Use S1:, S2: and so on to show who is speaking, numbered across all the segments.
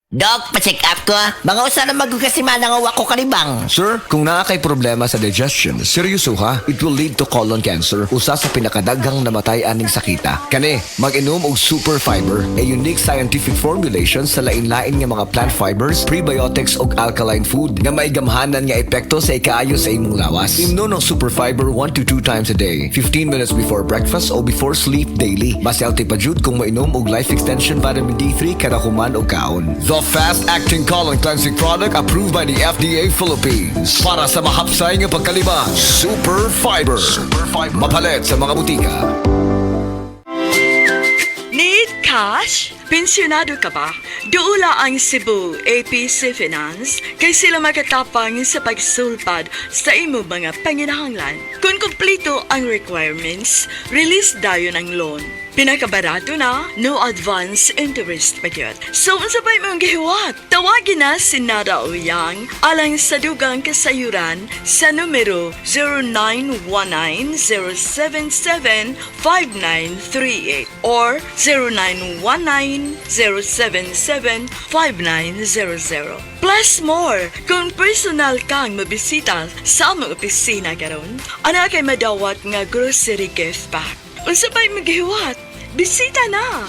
S1: Dok, pa-check up ko. Mga usa na magugasiman nga wako kalibang.
S2: Sir, kung naa kay problema sa digestion, seryoso ha, it will lead to colon cancer, usa sa pinakadaghang namatay aning sakita. Kani, mag-inom og super fiber, a unique scientific formulation sa lain-lain nga mga plant fibers, prebiotics ug alkaline food nga may gamhanan nga epekto sa ikaayo sa imong lawas. Imnon ng super fiber 1 to 2 times a day, 15 minutes before breakfast o before sleep daily. Mas healthy pa jud kung mainom og life extension vitamin D3 kada human og kaon. The fast-acting colon cleansing product approved by the FDA Philippines. Para sa mahapsay nga pagkalibang, Super Fiber. Mapalit sa mga butika.
S3: Need cash? Pensyonado ka ba? Duula ang Cebu APC Finance kay sila makatapang sa pagsulpad sa imo mga panginahanglan. Kung kumpleto ang requirements, release dayon ang loan. Pinakabarato na, no advance interest pa yun. So, sabay mong gihiwat. Tawagin na si Nada Uyang alang sa dugang kasayuran sa numero 0919-077-5938 or 0919-077-5900. Plus more, kung personal kang mabisita sa among opisina karon, ana kay madawat nga grocery gift pack. Unsabay maghiwat. Bisita na!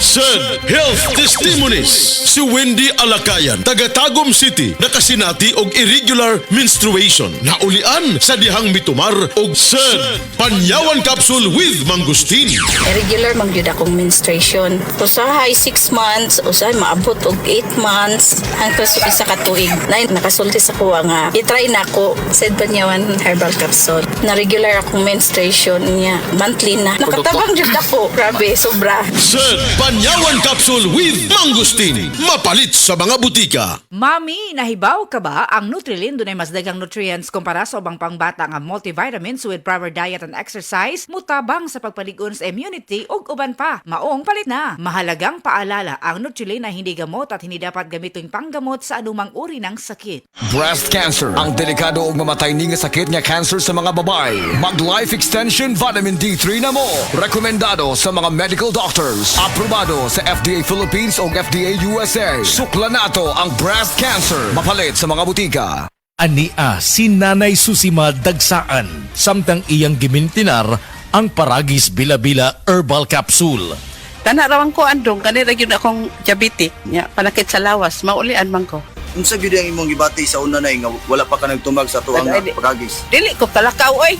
S4: Sad Health Testimonies. Si Wendy Alakayan, taga Tagum City, nakasinati og irregular menstruation. Naulian sa dihang mitumar og sad panyawan capsule with mangustin.
S5: Irregular man gyud akong menstruation. Usahay 6 months, usahay maabot og 8 months hangtod sa isa ka tuig. Nay nakasulti sa kuwa nga i-try nako said panyawan herbal capsule. Na regular akong menstruation niya monthly na. Nakatabang jud ako. Grabe, sobra.
S4: Sad panyawan capsule with mangustin. Mapalit sa mga butika.
S6: Mami, nahibaw ka ba? Ang Nutrilin dunay mas daghang nutrients kumpara sa ubang pangbata nga multivitamins with proper diet and exercise, mutabang sa pagpalig-on sa immunity ug uban pa. Maong palit na. Mahalagang paalala, ang Nutrilin na hindi gamot at hindi dapat gamitin panggamot sa anumang uri ng sakit.
S2: Breast cancer, ang delikado ug mamatay ni nga sakit nga cancer sa mga babae. Mag life extension vitamin D3 na mo. Rekomendado sa mga medical doctors. Aprobado sa FDA Philippines o FDA USA. Sukla nato ang breast cancer. Mapalit sa mga butika.
S7: Ania si Nanay Susima Dagsaan, samtang iyang gimintinar ang Paragis Bila-Bila Herbal Capsule.
S8: Tanarawan ko andong, kanira yun akong diabetic. Ya, panakit sa lawas, maulian man ko.
S9: Unsa gyud ang imong gibati sa una nay nga wala pa ka nagtumag sa tuang pagagis?
S8: Dili ko talakaw, oy.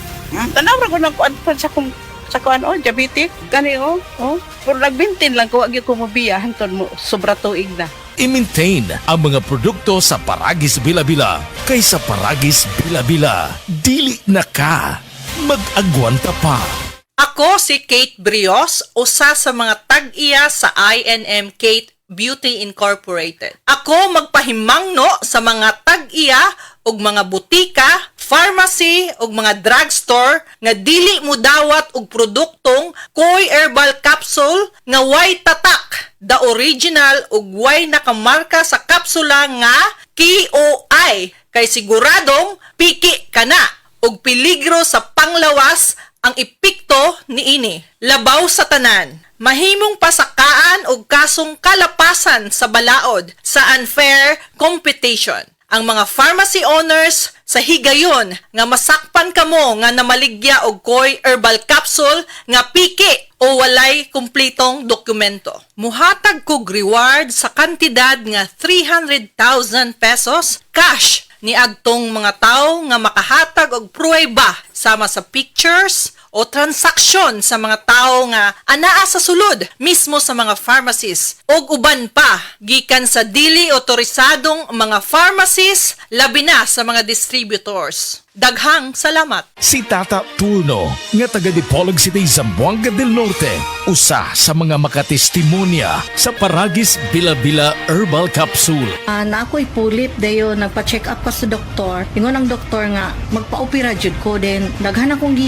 S8: Tanawra ko ng kuan pa sa kuan, diabetic. Gani, Pero nagbintin lang ko, wag ko mabiya, hantod mo, sobra tuig na.
S7: I-maintain ang mga produkto sa Paragis Bila-Bila. Kaysa Paragis Bila-Bila, dili na ka. Mag-agwanta pa.
S10: Ako si Kate Brios, usa sa mga tag-iya sa INM Kate Beauty Incorporated. Ako magpahimangno sa mga tag-iya ug mga butika, pharmacy ug mga drugstore nga dili mo dawat og produktong Koy Herbal Capsule nga way tatak, the original ug way nakamarka sa kapsula nga KOI kay siguradong piki kana ug peligro sa panglawas ang epekto niini. Labaw sa tanan. Mahimong pasakaan og kasong kalapasan sa balaod sa unfair competition. Ang mga pharmacy owners sa higayon nga masakpan kamo nga namaligya og Koy Herbal Capsule nga piki o walay kumplitong dokumento. Muhatag kog reward sa kantidad nga 300,000 pesos cash ni agtong mga tao nga makahatag og pruweba sama sa pictures o transaksyon sa mga tao nga anaa sa sulod mismo sa mga pharmacies ug uban pa gikan sa dili otorisadong mga pharmacies labi na sa mga distributors. Daghang salamat.
S7: Si Tata Turno, nga taga Dipolog City, Zamboanga del Norte, usa sa mga makatestimonya sa Paragis Bila-Bila Herbal Capsule.
S11: Na ako'y pulit dayo, nagpa-check up pa sa doktor. Ingon ang doktor nga, magpa-opera jud ko din. Daghan akong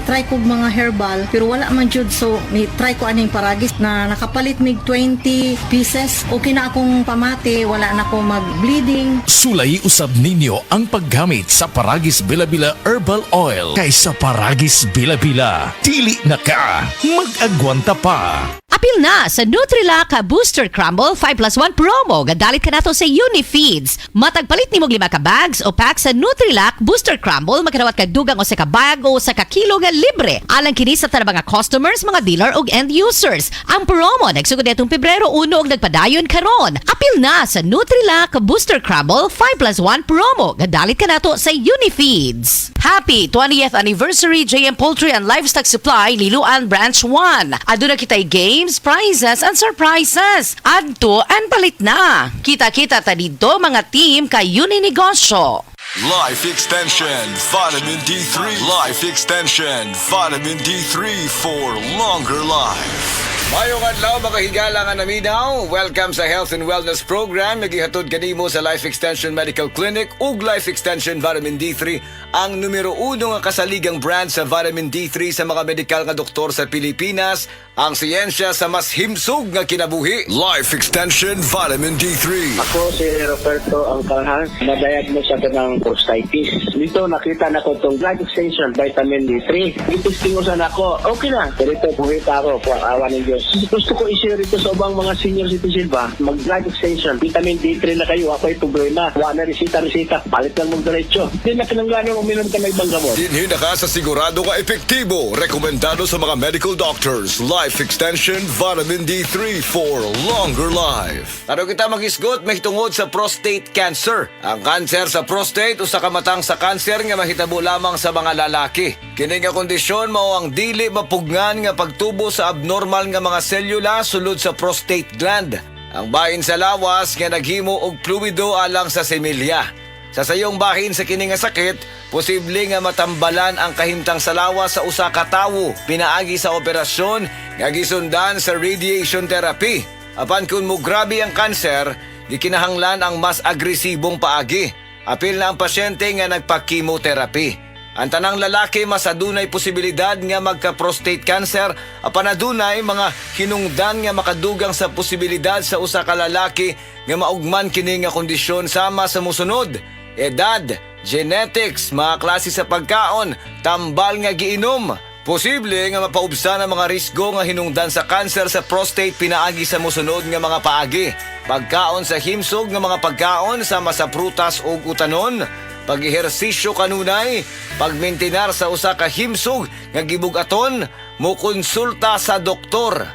S11: try ko mga herbal, pero wala man jud, so ni try ko aning Paragis na nakapalit mig 20 pieces. Okay na akong pamati, wala na ako mag-bleeding.
S7: Sulay usab ninyo ang paggamit sa Paragis Bila-Bila Herbal Oil kaysa Paragis Bila-Bila. Dili na ka, mag-agwanta pa.
S12: Apil na sa Nutrilak Booster Crumble 5+1 promo. Gadalit ka na to sa Unifeeds. Matagpalit ni mong 5 ka bags o pack sa Nutrilak Booster Crumble, makinawat ka dugang o sa ka bag o sa ka kilo nga libre. Alang kini sa tanang mga customers, mga dealer o end users. Ang promo nagsugod netong Pebrero 1 og nagpadayon karon. Apil na sa Nutrilak Booster Crumble 5+1 promo. Gadalit ka na to sa Unifeeds. Happy 20th anniversary JM Poultry and Livestock Supply Liloan Branch 1. Aduna kitay games, prizes, and surprises. Adto and palit na. Kita-kita ta dito mga team kay Uninegosyo.
S13: Life Extension Vitamin D3. Life Extension Vitamin D3 for longer life.
S2: Mayong adlaw mga higala nga naminaw. Welcome sa Health and Wellness Program. Nagihatod kanimo sa Life Extension Medical Clinic ug Life Extension Vitamin D3, ang numero 1 nga kasaligang brand sa vitamin D3 sa mga medikal nga doktor sa Pilipinas. Ang siyensya sa mas himsog nga kinabuhi.
S13: Life Extension Vitamin D3.
S14: Ako si Roberto Angkalhan, na-diagnose ako ng prostatitis. Dito nakita na ko itong Life Extension Vitamin D3. Itistingusan ako, okay na. Pero ito, buhita ako, po awa ng Diyos. Gusto ko i-share ito sa ubang mga senior citizen ba? Mag-Life Extension, Vitamin D3 na kayo. Ako ay problema. Wala na resita, palit lang mong diretso. Hindi na kinanglanong uminom ka ng ibang gamot.
S2: Dinhi na ka sa sigurado ka epektibo. Rekomendado sa mga medical doctors. Life Extension Vitamin D3 for longer life. Taro kita mag-isgot mahitungod sa prostate cancer. Ang cancer sa prostate o sa kamatang sa cancer nga mahitabo lamang sa mga lalaki. Kini nga kondisyon mao ang dili mapugngan nga pagtubo sa abnormal nga mga selula sulod sa prostate gland. Ang bahin sa lawas nga naghimo og fluido alang sa semilya. Sa sayong bahin sa kini nga sakit, posible nga matambalan ang kahimtang sa lawas sa usa ka tawo pinaagi sa operasyon nga gisundan sa radiation therapy. Apan kun mo grabe ang kanser, gikinahanglan ang mas agresibong paagi. Apil na ang pasyente nga nagpa-chemotherapy. Ang tanang lalaki mas adunay posibilidad nga magka-prostate cancer, apan adunay mga hinungdan nga makadugang sa posibilidad sa usa ka lalaki nga maugman kini nga kondisyon sama sa mosunod: edad, genetics, mga klase sa pagkaon, tambal nga giinom. Posible nga mapaubsan ang mga risgo nga hinungdan sa cancer sa prostate pinaagi sa mosunod nga mga paagi: pagkaon sa himsog nga mga pagkaon sama sa prutas o utanon, pag-ehersisyo kanunay, pagmintinar sa usa ka himsog nga gibugaton, mokonsulta sa doktor.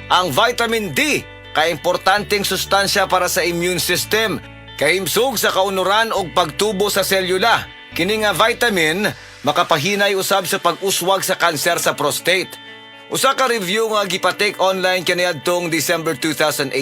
S2: Ang vitamin D kay importanteng sustansya para sa immune system, kahimsog sa kaunuran og pagtubo sa selula. Kini nga vitamin makapahinay usab sa pag-uswag sa kanser sa prostate. Usa ka review nga gipatek online kaniadtong December 2018.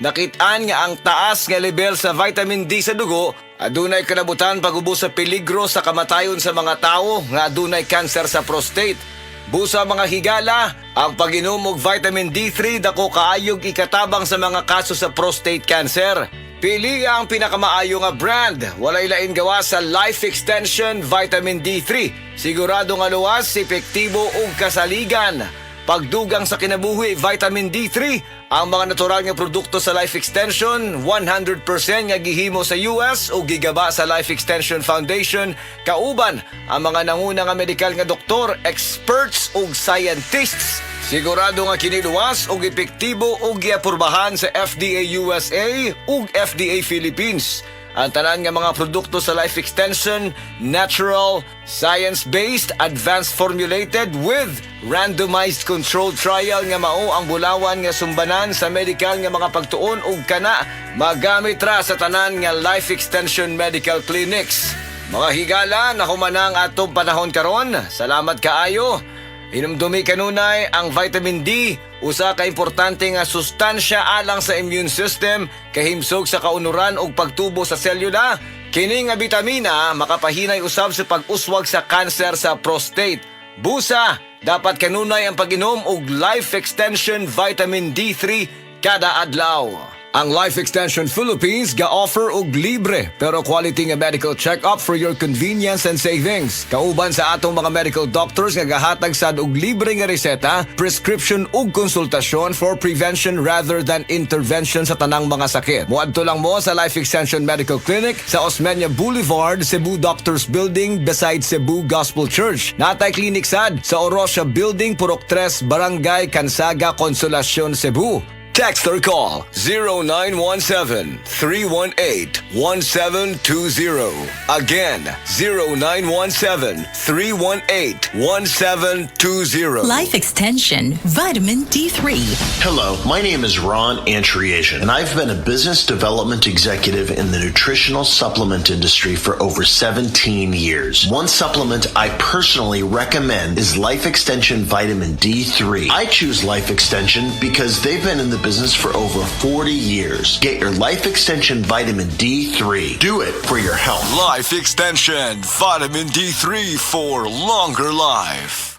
S2: Nakit-an nga ang taas nga level sa vitamin D sa dugo adunay kanabutan pag-ubos sa peligro sa kamatayon sa mga tawo nga adunay kanser sa prostate. Busa mga higala, ang pag-inom og vitamin D3 dako kaayog ikatabang sa mga kaso sa prostate cancer. Pili ang pinakamaayo nga brand. Walay lain gawa sa Life Extension Vitamin D3. Sigurado nga luwas, epektibo ug kasaligan. Pagdugang sa kinabuhi, Vitamin D3, ang mga natural nga produkto sa Life Extension, 100% nga gihimo sa US o gigaba sa Life Extension Foundation, kauban ang mga nanguna nga medikal nga doktor, experts ug scientists. Sigurado nga kiniluwas ug epektibo ug giapurbahan sa FDA USA ug FDA Philippines. Ang tanan nga mga produkto sa Life Extension, natural, science-based, advanced formulated with randomized controlled trial nga mao ang bulawan nga sumbanan sa medical nga mga pagtuon ug kana magamit ra sa tanan nga Life Extension Medical Clinics. Mga higala, nahumanang atong panahon karon. Salamat kaayo. Hinumdumi kanunay ang vitamin D, usa ka importante nga sustansya alang sa immune system, kahimsog sa kaunuran ug pagtubo sa selula. Kini nga bitamina makapahinay usab sa pag-uswag sa kanser sa prostate. Busa, dapat kanunay ang pag-inom og Life Extension Vitamin D3 kada adlaw. Ang Life Extension Philippines ga-offer og libre pero quality nga medical check-up for your convenience and savings. Kauban sa atong mga medical doctors nga gahatag sad og libre nga reseta, prescription ug konsultasyon for prevention rather than intervention sa tanang mga sakit. Muadto lang mo sa Life Extension Medical Clinic sa Osmeña Boulevard, Cebu Doctors Building beside Cebu Gospel Church. Natay clinic sad sa Orosia Building, Purok 3, Barangay Cansaga, Consolacion, Cebu.
S13: Text or call 0917-318-1720. Again, 0917-318-1720.
S15: Life Extension Vitamin D3.
S16: Hello, my name is Ron Antriasian, and I've been a business development executive in the nutritional supplement industry for over 17 years. One supplement I personally recommend is Life Extension Vitamin D3. I choose Life Extension because they've been in the business for over 40 years. Get your Life Extension Vitamin D3. Do it for your health.
S13: Life Extension Vitamin D3 for longer life.